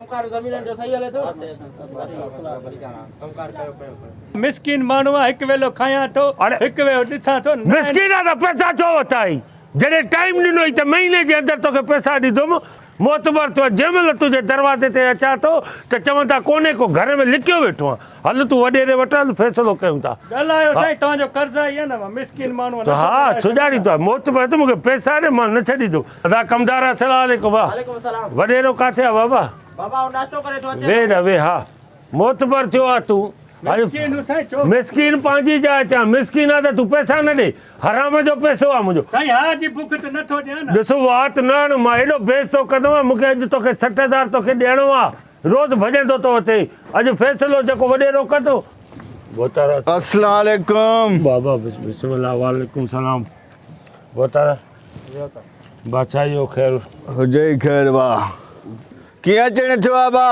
मिस्किन माण्हू आहे, हिकु वेलो खायां थो, हिकु वेलो ॾिसां थो। मिस्किन आहे त पैसा छो वरिताई? जॾहिं टाइम ॾिनो त महीने जे अंदरि तोखे पैसा ॾींदुमि। मोतबर तो जंहिं महिल तुंहिंजे दरवाज़े ते अचां थो त चवंदा कोन्हे को घर में लिखियो वेठो आहे। हल तूं वॾेरे वटि हल, फ़ैसिलो कयूं था। ॻाल्हायो साईं, तव्हांजो कर्ज़ आहे या न? मिस्किन माण्हू हा सुञाणी थो। मोतबर त मूंखे पैसा ॾे, मां न छॾींदुमि। अदा कमदार अस्सलाम वालेकुम। वॾेरो किथे आहे बाबा? वे न वे। हा मोतबर थियो आहे तूं। मिस्किन पंहिंजी जाइ ते मिस्किन आहे त तूं पैसा न ॾे। हराम जो पैसो आहे मुंहिंजो। ॾिसो वात न आण, मां एॾो बेइज़्ज़तो कंदो। मूंखे अॼु तोखे 60,000 तोखे ॾियणो आहे। रोज़ भॼंदो तो अचे। अॼु फ़ैसिलो जेको वॾेरो कंदो। अस्सलाम वालेकुम बाबा। बिस्मिल्लाह। वालेकुम सलाम। बोतारा बादशाह ख़ैर हुजे ख़ैर। वाह कीअं अचण थियो आहे बा?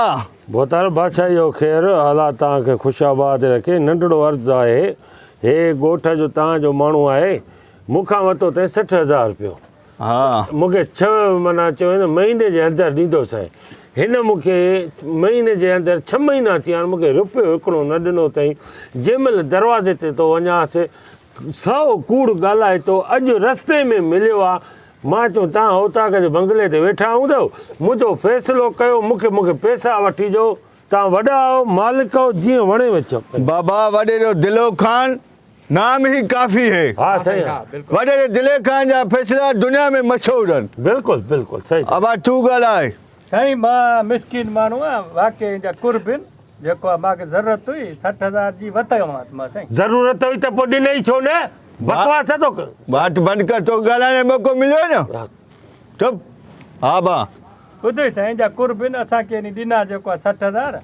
बोतारा बादशाह जो ख़ैर। अलाह तव्हांखे ख़ुशाबाद रखे। नंढड़ो अर्ज़ु आहे, हे ॻोठ जो तव्हांजो माण्हू आहे, मूंखां वरितो अथई 60,000 रुपयो। हा मूंखे 6 माना चयो न महीने जे अंदरि ॾींदोसीं। हिन मूंखे महीने जे अंदरि 6 महीना थी विया आहिनि, मूंखे रुपयो हिकिड़ो न ॾिनो अथई। जंहिं महिल दरवाज़े ते तो वञासि, 100 कूड़ ॻाल्हाए थो। अॼु रस्ते में मिलियो आहे। मां चयो तव्हां होताक जे बंगले ते वेठा हूंदव, मुंहिंजो फ़ैसिलो कयो, मूंखे पैसा वठी ॾियो। तव्हां वॾा आहियो, मालिक आहियो, जीअं वणे वेचो। बाबा वॾेरो दिलो खान नाम ही काफ़ी है। हा सही। वॾेरे दिले खान जा फ़ैसिला दुनिया में मशहूर आहिनि। बिल्कुलु बिल्कुलु सही। अबा तूं ॻाल्हाए। साईं मां मिस्किन माण्हू आहे, वाक़ई जा कुर्बिन जेको आहे मूंखे ज़रूरत हुई 60,000 जी वरितोमांसि मां। साईं ज़रूरत हुई त पोइ ॾिनई छो न? बकवास तो बात बंदि कर, तो ॻाल्हाइण जो मौक़ो मिलियो न। चुप। हा बा ॿुधो साईं जा कुर्बिन असांखे ॾिना जेको आहे 60,000।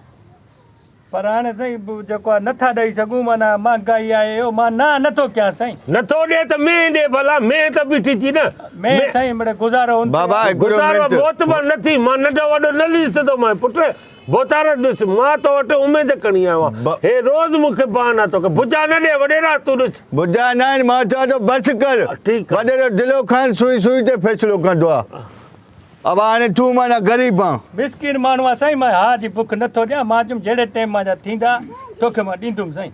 पर हाणे साईं जेको आहे नथा ॾेई सघूं, माना महांगाई आहे, मां नथो कयां साईं। नथो ॾे त में ॾे भला। में त बीठी थी न। में साईं बड़े गुज़ारो बाबा गुज़ारो मोतबर नथी। मां नंढो वॾो न ली सघंदो मां। पुट बोतारा ॾिस, मां तो वटि उमेद खणी आयो आहियां। हे रोज़ मूंखे बहाना तोखे बुजा न ॾे। वॾेरा तूं ॾिस बुजा न आहिनि। मां चवां थो बसि कर। ठीकु आहे। वॾेरो दिलो खान सुई सुई ते फ़ैसिलो कंदो आहे। अब हाणे तूं माना ग़रीब आहे, मिस्किन माण्हू आहे साईं। मां हा जी बुख नथो ॾियां। मां चयुमि जहिड़े टाइम मां जा थींदा तोखे मां ॾींदुमि साईं।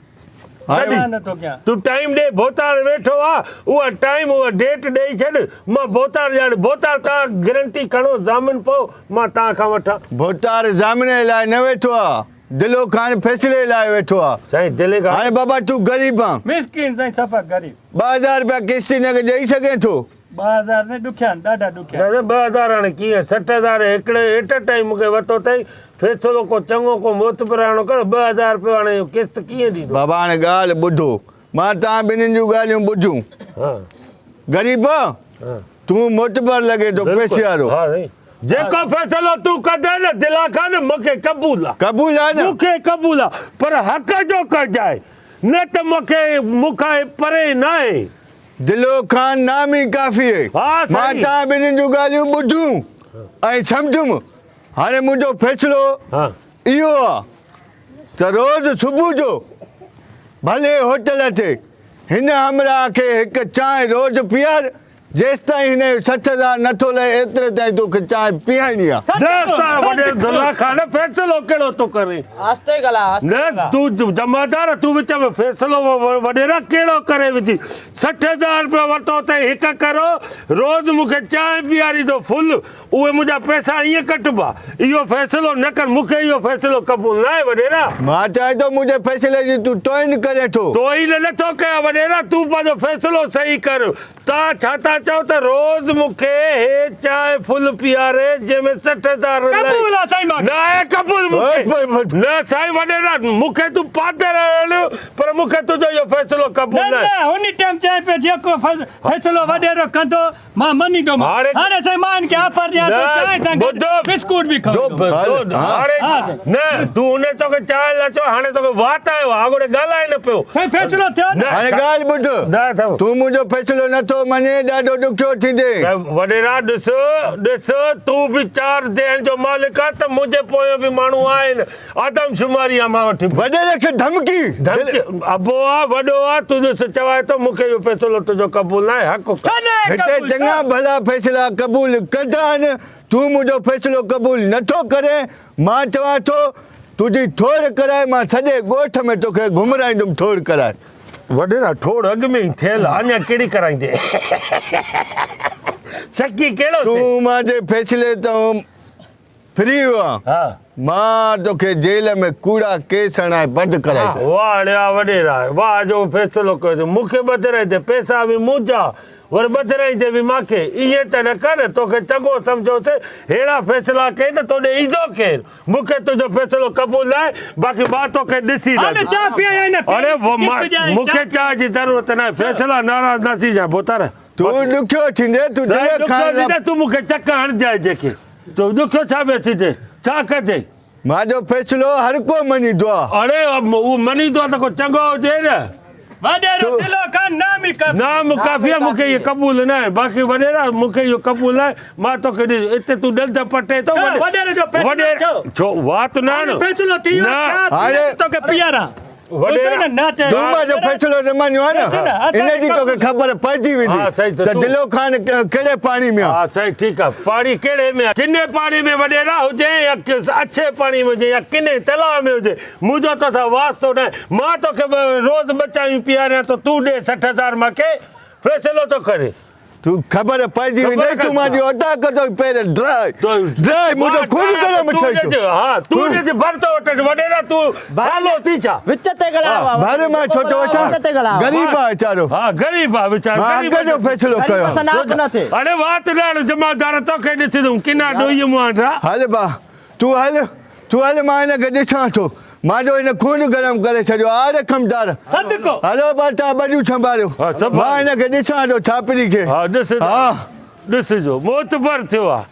नथो कयां। तूं टाइम ॾे। बोतार वेठो आहे, उहा टाइम उहा डेट ॾेई छॾ। मां बोतार ॼाण। बोतार तव्हां गारंटी खणो, ज़ामिन पोइ मां तव्हां खां वठां। बोतार ज़ामिने लाइ न वेठो आहे, दिलो खान फ़ैसिले लाइ वेठो आहे। साईं दिले खां। हाणे बाबा तूं ग़रीब आहे। मिस्किन साईं सफ़ा ग़रीब। 2,000 रुपया किश्ती न ॾेई सघे थो? 2,000 न ॾुखिया आहिनि, ॾाढा ॾुखिया। 2,000 हाणे कीअं? 60,000 हिकिड़े एट टाइम मूंखे वरितो अथई। फ़ैसिलो को चङो को मोतबराणो कर। 2,000 रुपयो हाणे किस्त कीअं ॾींदो? बाबा हाणे ॻाल्हि ॿुधो, मां तव्हां ॿिन्हिनि जूं ॻाल्हियूं ॿुधियूं। ग़रीब तूं मोतबर लॻे थो, पैसे वारो। जेको फ़ैसिलो तूं कढे न दिला खान, मूंखे क़बूल आहे। क़बूल आहे न? मूंखे क़बूल आहे, पर हक़ जो कजाए, न त मूंखां परे न आहे। दिलो खान नाम ही काफ़ी है। मां तव्हां ॿिन्हिनि जूं ॻाल्हियूं ॿुधियूं ऐं सम्झुमि। हाणे मुंहिंजो फ़ैसिलो इहो आहे त रोज़ सुबुह जो भले होटल ते हिन हमरा खे हिकु चांहि रोज़ पीआर। जेसि ताईं हिन 60,000 नथो लहे एतिरे ताईं तोखे चांहि पीआइणी आहे। फ़ैसिलो कहिड़ो थो करे? न तूं जमादार, तूं विच में फ़ैसिलो वॾेरा कहिड़ो करे विझी? 60,000 रुपया वरितो अथई। हिकु करो रोज़ मूंखे चांहि पीआरींदो फुल। उहे मुंहिंजा पैसा ईअं कटिबा। इहो फ़ैसिलो न कर। मूंखे इहो फ़ैसिलो क़बूल न आहे वॾेरा। मां चाहियां थो मुंहिंजे फ़ैसिले जी तूं तोइन करे थो। तोइन नथो कयां वॾेरा। तूं पंहिंजो फ़ैसिलो सही कर। तव्हां छा था चओ त रोज़ मूंखे हे चांहि फुल पीआरे जंहिंमें 60,000 न आहे? क़बूल न साईं वॾेरा। मूंखे तूं पाते रहियो, पर मूंखे तुंहिंजो इहो फ़ैसिलो क़बूल न आहे। हुन टाइम चांहि पे जेको फ़ैसिलो वॾेरो कंदो मां मञींदुमि। हाणे साईं मां इनखे ऑफर ॾियां थो, चांहि सां बिस्कुट बि खाओ। न तूं हुन तोखे चांहि लाइ चओ, हाणे तोखे वात आयो आहे, अॻोड़े ॻाल्हाए न पियो। साईं फ़ैसिलो थियो न। हाणे ॻाल्हि ॿुध, तूं मुंहिंजो फ़ैसिलो नथो मञे, ॾाढो ॾुखियो थींदे। वॾेरा ॾिस तूं बि 4 देहनि जो मालिक आहे, त मुंहिंजे पोयां बि माण्हू आहिनि। आदमशुमारी आहे मां वटि। वॾेरे खे धमकी अबो आहे, वॾो आहे। तूं ॾिस चवाए थो मूंखे इहो फ़ैसिलो तुंहिंजो क़बूल न आहे। हक़ हिते चङा भला फ़ैसिला क़बूल कंदा आहिनि। तूं मुंहिंजो फ़ैसिलो क़बूल नथो करे मां चवां थो तुंहिंजी ठोड़ कराए मां सॼे ॻोठ में तोखे घुमराईंदुमि ठोड़ कराए वॾेरा ठोड़ अॻु में ई थियल अञा कहिड़ी कराईंदे शकी कहिड़ो तूं थिए? मुंहिंजे फ़ैसिले तां फ्री हुआ हा मां तोखे जेल में कूड़ा केस हणाए बंदि कराए थो वाह अड़िया वॾेरा वाह जो फ़ैसिलो कयो मूंखे ॿधराई दे पैसा बि मुंहिंजा वरी ॿधराई दे बि मूंखे इहे त न कर तोखे चङो सम्झोसि अहिड़ा फ़ैसिला कई त तोॾे ईंदो केरु मूंखे तुंहिंजो फ़ैसिलो क़बूल आहे बाक़ी मां तोखे ॾिसी हाणे चाह पीआई न अरे मूंखे चाह जी ज़रूरत न आहे फ़ैसिला नाराज़ न थी जाए बोतार तूं ॾुखियो थींदे तूं जॾहिं खां तूं मूंखे चक हणजाए जेके तूं ॾुखियो छा पियो थींदे छा कजे मुंहिंजो फ़ैसिलो हर को मञींदो आहे अरे उहो मञींदो आहे त को चङो हुजे न वॾेरो दिलो खान नाम ई काफ़ी नाम काफ़ी आहे मूंखे इहो क़बूल न आहे बाक़ी वॾेरा मूंखे इहो क़बूल आहे मां तोखे ॾिस हिते तूं ॾंद पटे थो वॾेरे जो फ़ैसिलो थियो। छो वात न आहे न फ़ैसिलो थी वियो न हाणे तोखे पीआरा वॾेरा तूं मुंहिंजो फ़ैसिलो न मञियो आहे न इन जी तोखे ख़बर पइजी वेंदी हा, सही त त तूं- दिलो ख़ान कहिड़े पाणी में आहे हा सही ठीकु आहे पाणी कहिड़े में आहे किने पाणी में वॾेरा हुजे या अच्छे पाणी में हुजे या किने तलाउ में हुजे मुंहिंजो तोसां वास्तो न आहे मां तोखे रोज़ बचायूं पीआरियां त तूं ॾे 60,000 मूंखे फ़ैसिलो थो करे तूं ख़बर पइजी वेंदी ख़बर तूं मुंहिंजी अटैक कंदो पहिरियों ड्राई मुंहिंजो खून गरम थिए थो हा तूं ॾिस भरतो वठ वॾेरा तूं सालो थी छा विच ते ॻाल्हायो भरे मां छो थो वठां ग़रीब आहे वीचारो हा ग़रीब आहे वीचारो मां अॻ जो फ़ैसिलो कयो न थिए अरे वात न जमादार तोखे ॾिसंदुमि किना ॾोही मूं वटि हल भाउ तूं हल मां हिनखे ॾिसां थो मुंहिंजो हिन खून गरम करे छॾियो आहे कमदार सदको हलो भाउ तव्हां बॾियूं संभालियो हा, संभालियो। मां हिनखे ॾिसां थो छापरी खे हा ॾिस हा ॾिसिजो मोतबर थियो आहे